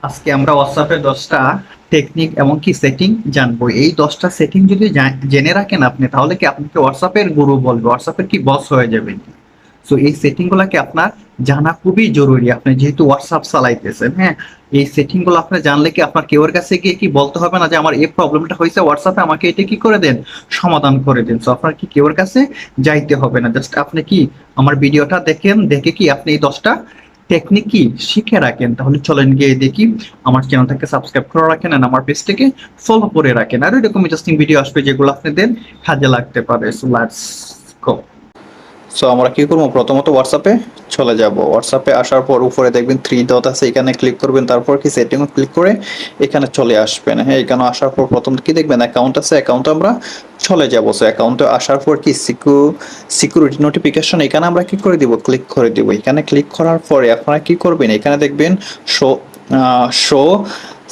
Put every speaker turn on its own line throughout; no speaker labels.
আজকে আমরা হোয়াটসঅ্যাপের 10টা টেকনিক এবং কি সেটিং জানবো। এই 10টা সেটিং যদি জেনে রাখেন আপনি, তাহলে কি আপনাকে হোয়াটসঅ্যাপের গুরু বলবে, হোয়াটসঅ্যাপের কি বস হয়ে যাবেন। সো এই সেটিং গুলাকে আপনার জানা খুবই জরুরি। আপনি যেহেতু হোয়াটসঅ্যাপ চালাইতেছেন, হ্যাঁ, এই সেটিং গুলো আপনি জানলে কি আপনার কেউর কাছে গিয়ে কি বলতে হবে না যে আমার এই প্রবলেমটা হয়েছে হোয়াটসঅ্যাপে, আমাকে এটা কি করে দেন, সমাধান করে দেন। সো আপনার কি কেউর কাছে যাইতে হবে না, জাস্ট আপনি কি আমার ভিডিওটা দেখেন, দেখে কি আপনি এই 10টা টেকনিক কি শিখে রাখেন। তাহলে চলেন গিয়ে দেখি, আমার চ্যানেলটাকে সাবস্ক্রাইব করে রাখেন আর আমার পেজটাকে ফলো করে রাখেন, আর এরকম ইন্টারেস্টিং ভিডিও আসবে যেগুলো আপনাদের কাজে লাগতে পারে। So let's go. সো আমরা কি করবো, প্রথমত হোয়াটসঅ্যাপে চলে যাব। হোয়াটসঅ্যাপে আসার পর উপরে দেখবেন থ্রি ডট আছে, এখানে ক্লিক করবেন, তারপর কি সেটিং ক্লিক করে এখানে চলে আসবেন। হ্যাঁ, এখানে আসার পর প্রথম কি দেখবেন অ্যাকাউন্ট আছে, অ্যাকাউন্টে আমরা চলে যাব। সো অ্যাকাউন্টে আসার পর কি সিকিউরিটি নোটিফিকেশন, এখানে আমরা কি করে দিব, ক্লিক করে দিব। এখানে ক্লিক করার পরে আপনারা কি করবেন, এখানে দেখবেন show show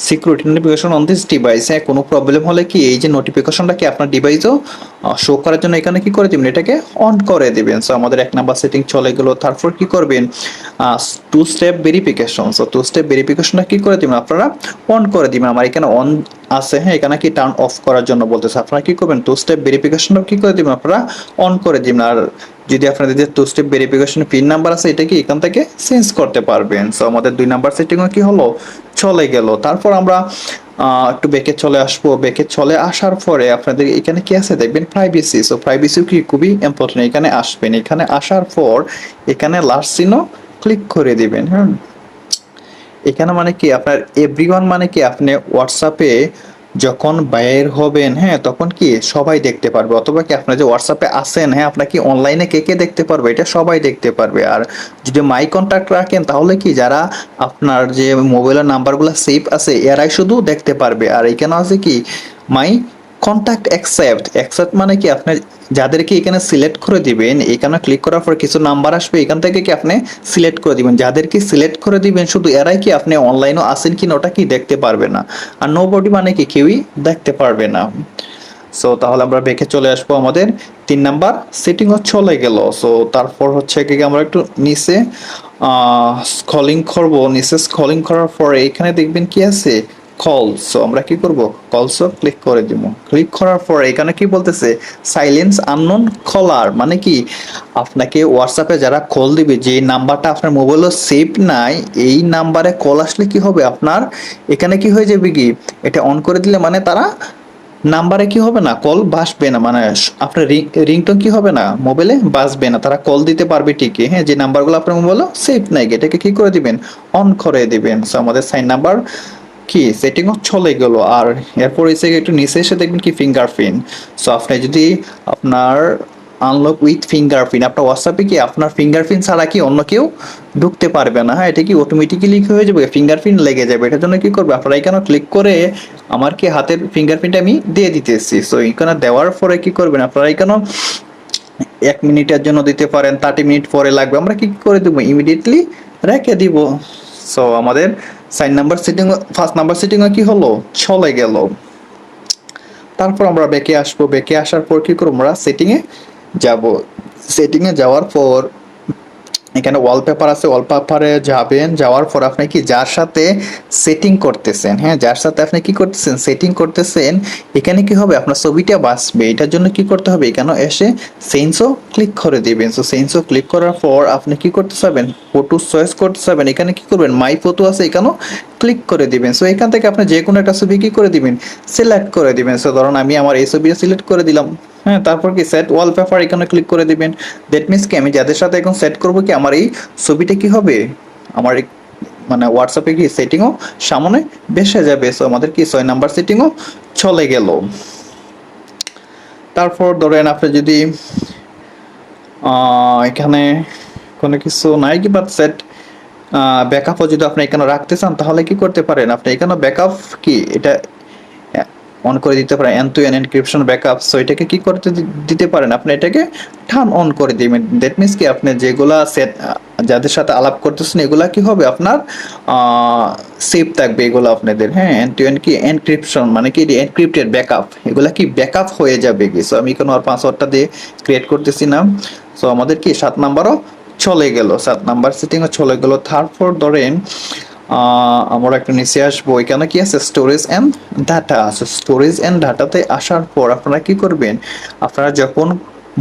security notification on this device. হ্যাঁ, কোনো প্রবলেম হলে কি এই যে নোটিফিকেশনটা কি আপনার ডিভাইসও শো করার জন্য এখানে কি করে দিবেন, এটাকে অন করে দিবেন। সো আমাদের 1 নাম্বার সেটিং চলে গেল। তারপর কি করবেন, two step verification. So two step ভেরিফিকেশনটা কি করে দিবেন, আপনারা অন করে দিবেন। আমার এখানে অন আছে, হ্যাঁ, এখানে কি টার্ন অফ করার জন্য বলতেছে। আপনারা কি করবেন, টু স্টেপ ভেরিফিকেশনটা কি করে দিবেন, আপনারা অন করে দিবেন। আর যদি আপনাদের যে two step verification pin number আছে, এটা কি এখান থেকে চেঞ্জ করতে পারবেন। সো আমাদের 2 নাম্বার সেটিংও কি হলো, চলে গেল। তারপর আমরা একটু ব্যাকে চলে আসবো। ব্যাকে চলে আসার পরে আপনাদের এখানে কি আছে দেখবেন, প্রাইভেসি। সো প্রাইভেসি কি খুবই ইম্পর্টেন্ট, এখানে আসবেন। এখানে আসার পর এখানে লাস্ট চিহ্ন ক্লিক করে দিবেন। হ্যাঁ, এখানে মানে কি আপনার এভরিওয়ান মানে কি আপনি হোয়াটসঅ্যাপে যখন বাইর হবেন, হ্যাঁ, তখন কি সবাই দেখতে পারবে। অথবা কি আপনার যে হোয়াটসঅ্যাপে আসেন, হ্যাঁ, আপনার কি অনলাইনে কে কে দেখতে পারবে, এটা সবাই দেখতে পারবে। আর যদি মাই কন্ট্যাক্ট রাখেন, তাহলে কি যারা আপনার যে মোবাইলের নাম্বারগুলো সেভ আছে এরাই শুধু দেখতে পারবে। আর এখানে আছে কি মাই কন্ট্যাক্ট অ্যাকসেপ্ট। অ্যাকসেপ্ট মানে কি আপনি যাদেরকে এখানে সিলেক্ট করে দিবেন, এখানে ক্লিক করার পর কিছু নাম্বার আসবে, এখান থেকে কি আপনি সিলেক্ট করে দিবেন। যাদেরকে সিলেক্ট করে দিবেন শুধু এরাই কি আপনি অনলাইনও আসেন কিনা ওটা কি দেখতে পারবে না। আর নোবডি মানে কি কেউই দেখতে পারবে না। সো তাহলে আমরা ব্যাকে চলে আসবো, আমাদের 3 নাম্বার সেটিং চলে গেল। সো তারপর হচ্ছে কি আমরা একটু নিচে স্ক্রলিং করব। নিচে স্ক্রলিং করার পরে এখানে দেখবেন কি আছে, কল। সো আমরা কি করব, কলসও ক্লিক করে দিব। ক্লিক করার পরে এখানে কি বলতেছে, সাইলেন্স আননোন কলার, মানে কি আপনাকে হোয়াটসঅ্যাপে যারা কল দিবে, যে নাম্বারটা আপনার মোবাইলে সেভ নাই, এই নাম্বারে কল আসলে কি হবে আপনার, এখানে কি হয়ে যাবে কি, এটা অন করে দিলে মানে তারা নাম্বারে কি হবে না, কল বাসবে না, মানে আপনার রিংটোন কি হবে না, মোবাইলে বাজবে না। তারা কল দিতে পারবে ঠিকই, হ্যাঁ, যে নাম্বারগুলো আপনার মোবাইলে সেভ নাই, এটাকে কি করে দিবেন, অন করে দিবেন। সো আমাদের সাইন নাম্বার কি সেটিংও চলে গেল। আর এরপর এসে একটু নিচে এসে দেখবেন কি ফিঙ্গারপ্রিন্ট। সো আপনি যদি আপনার আনলক উইথ ফিঙ্গারপ্রিন্ট, আপনার হোয়াটসঅ্যাপে কি আপনার ফিঙ্গারপ্রিন্ট ছাড়া কি অন্য কেউ ঢুকতে পারবে না। হ্যাঁ, এটা কি অটোমেটিক্যালি হয়ে যাবে, ফিঙ্গারপ্রিন্ট লেগে যাবে। এটার জন্য কি করবে, আপনারা এখানে ক্লিক করে আমার কি হাতের ফিঙ্গারপ্রিন্ট আমি দিয়ে দিতেছি। সো এখানে দেওয়ার পরে কি করবেন, আপনারা এখানে 1 মিনিটের জন্য দিতে পারেন, 30 মিনিট পরে লাগবে, আমরা কি করে দেবো, ইমিডিয়েটলি রেখে দিব। সো আমাদের sign number setting, 1st number সেটিংও কি হলো, চলে গেল। তারপর আমরা ব্যাকে আসবো। ব্যাকে আসার পর কি করবো, আমরা সেটিংয়ে যাব। সেটিংয়ে যাওয়ার পর এখানে ওয়ালপেপার আছে, ওয়ালপেপারে যাবেন। যাওয়ার পর আপনি কি যার সাথে সেটিং করতেছেন, হ্যাঁ, যার সাথে আপনি কি করতেছেন, সেটিং করতেছেন, এখানে কি হবে, আপনার ছবিটা বাঁচবে। এটার জন্য কি করতে হবে, এখানে এসে সেন্সও ক্লিক করে দিবেন। সো সেন্সও ক্লিক করার পর আপনি কি করতে চাবেন, ফটো চয়েস করতে চাবেন। এখানে কি করবেন, মাই ফটো আছে, এখানেও ক্লিক করে দিবেন। সো এখান থেকে আপনি যে কোনো একটা ছবি কি করে দিবেন, সিলেক্ট করে দিবেন। সো ধরুন আমি আমার এই ছবিটা সিলেক্ট করে দিলাম, হ্যাঁ, তারপর কি সেট ওয়ালপেপার, এখানে ক্লিক করে দিবেন। দ্যাট মিনস কি আমি যাদের সাথে এখন সেট করবো কি আমার এই ছবিটা কি হবে, আমার মানে হোয়াটসঅ্যাপে কি সেটিংও সামনে বেসে যাবে। সো আমাদের কি 6 নাম্বার সেটিংও চলে গেল। তারপর ধরেন আপনি যদি এখানে কোনো কিছু নাই কি, বাট সেট ব্যাকআপও যদি আপনি এখানে রাখতে চান, তাহলে কি করতে পারেন, আপনি এখানে ব্যাকআপ কি এটা অন করে দিতে পারেন, end to end encryption backup. So এটাকে কি করতে দিতে পারেন, আপনি এটাকে টার্ন অন করে দিবেন। দ্যাট মিনস কি আপনি যেগুলা সেট যাদের সাথে আলাপ করতেছেন এগুলা কি হবে আপনার সেভ থাকবে এগুলো আপনাদের, হ্যাঁ, এন্ড টু এন্ড কি এনক্রিপশন মানে কি এনক্রিপ্টেড ব্যাকআপ, এগুলা কি ব্যাকআপ হয়ে যাবে কি। সো আমি কোনো আর পাসওয়ার্ডটা দিয়ে ক্রিয়েট করতেছি না। সো আমাদের কি 7 নাম্বারও চলে গেল, 7 নাম্বার সেটিংও চলে গেল। তারপর ধরেন আমরা একটা নিচে আসবো, এখানে কি আছে স্টোরেজ অ্যান্ড ডাটা আছে। স্টোরেজ অ্যান্ড ডাটাতে আসার পর আপনারা কি করবেন, আপনারা যখন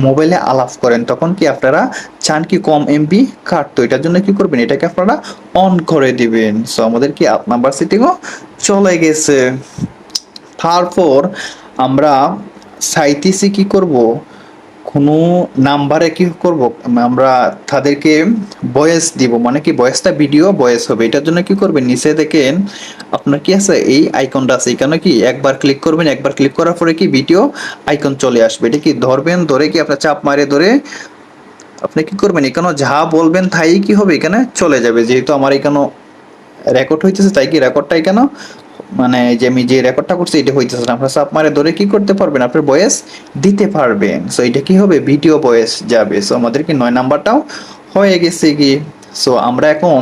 মোবাইলে আলাপ করেন তখন কি আপনারা চান কি কম এমবি কাটতো, এটার জন্য কি করবেন, এটাকে আপনারা অন করে দিবেন। সো আমাদের কি আপ নাম্বার সেটিংও চলে গেছে। তারপর আমরা চাইতেছি কি করব, কোনো নাম্বারে কি করব, আমরা তাদেরকে ভয়েস দিব, মানে কি ভয়েসটা ভিডিও ভয়েস হবে। এটার জন্য কি করবেন, নিচে দেখেন আপনার কি আছে এই আইকনটা আছে, এখানে কি একবার ক্লিক করবেন, একবার ক্লিক করার পরে কি ভিডিও আইকন চলে আসবে। এটা কি ধরবেন, ধরে কি আপনার চাপ মারে ধরে আপনি কি করবেন, এখানে যা বলবেন তাই কি হবে এখানে চলে যাবে। যেহেতু আমার এখানে রেকর্ড হইতেছে তাই কি রেকর্ডটা এখানে, মানে যে আমি যে রেকর্ডটা করছি এটা হইতেছে না, আপনার চাপ মারে ধরে কি করতে পারবেন, আপনার ভয়েস দিতে পারবেন। সো এটা কি হবে, ভিডিও ভয়েস যাবে। সো আমাদের কি 9 নাম্বারটাও হয়ে গেছে কি। সো আমরা এখন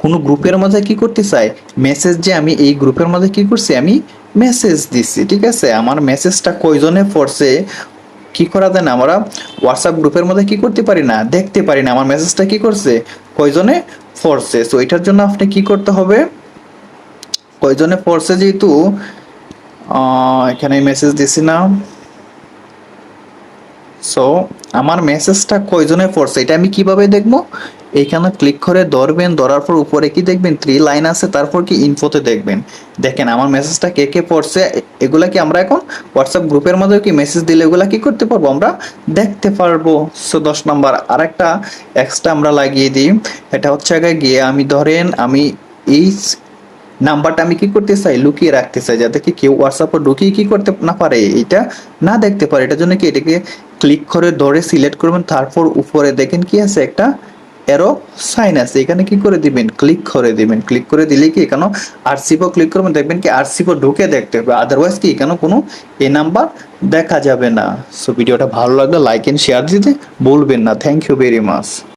কোনো গ্রুপের মধ্যে কি করতে চাই, মেসেজ যে আমি এই গ্রুপের মধ্যে কি করছি, আমি মেসেজ দিচ্ছি, ঠিক আছে। আমার মেসেজটা কয়জনে পড়ছে কি করা যায় না, আমরা হোয়াটসঅ্যাপ গ্রুপের মধ্যে কি করতে পারি না, দেখতে পারি না আমার মেসেজটা কি করছে, কয়জনে পড়ছে। সো এটার জন্য আপনি কি করতে হবে, কয়জনে পড়ছে যেহেতু এখানে মেসেজ দিছি না, সো আমার মেসেজটা কয়জনে পড়ছে এটা আমি কিভাবে দেখবো, এইখানে ক্লিক করে ধরবেন, ধরার পর উপরে কি দেখবেন 3 লাইন আছে, তারপর কি ইনফোতে দেখবেন, দেখেন আমার মেসেজটা কে কে পড়ছে। এগুলা কি আমরা এখন হোয়াটসঅ্যাপ গ্রুপের মধ্যে কি মেসেজ দিলে এগুলা কি করতে পারবো, আমরা দেখতে পারবো। সো 10 নাম্বার আরেকটা এক্সট্রা আমরা লাগিয়ে দিই, এটা হচ্ছে আগে গিয়ে আমি ধরেন আমি এই নাম্বারটা আমি কি করতে চাই, লুকিয়ে রাখতে চাই, যাতে কি কেউ হোয়াটসঅ্যাপে ঢুকিয়ে কি করতে না পারে, এটা না দেখতে পারে। এটার জন্য কি এটাকে ক্লিক করে ধরে সিলেক্ট করবেন, তারপর উপরে দেখেন কি আছে একটা এরো সাইন আছে, এখানে কি করে দিবেন, ক্লিক করে দিবেন। ক্লিক করে দিলে কি এখানে আরসিপো ক্লিক করবেন, দেখবেন কি আরসিপো ঢুকে দেখতে হবে, আদারওয়াইজ কি এখানে কোনো এ নাম্বার দেখা যাবে না। সো ভিডিওটা ভালো লাগলে লাইক এন্ড শেয়ার দিতে ভুলবেন না। Thank you very much.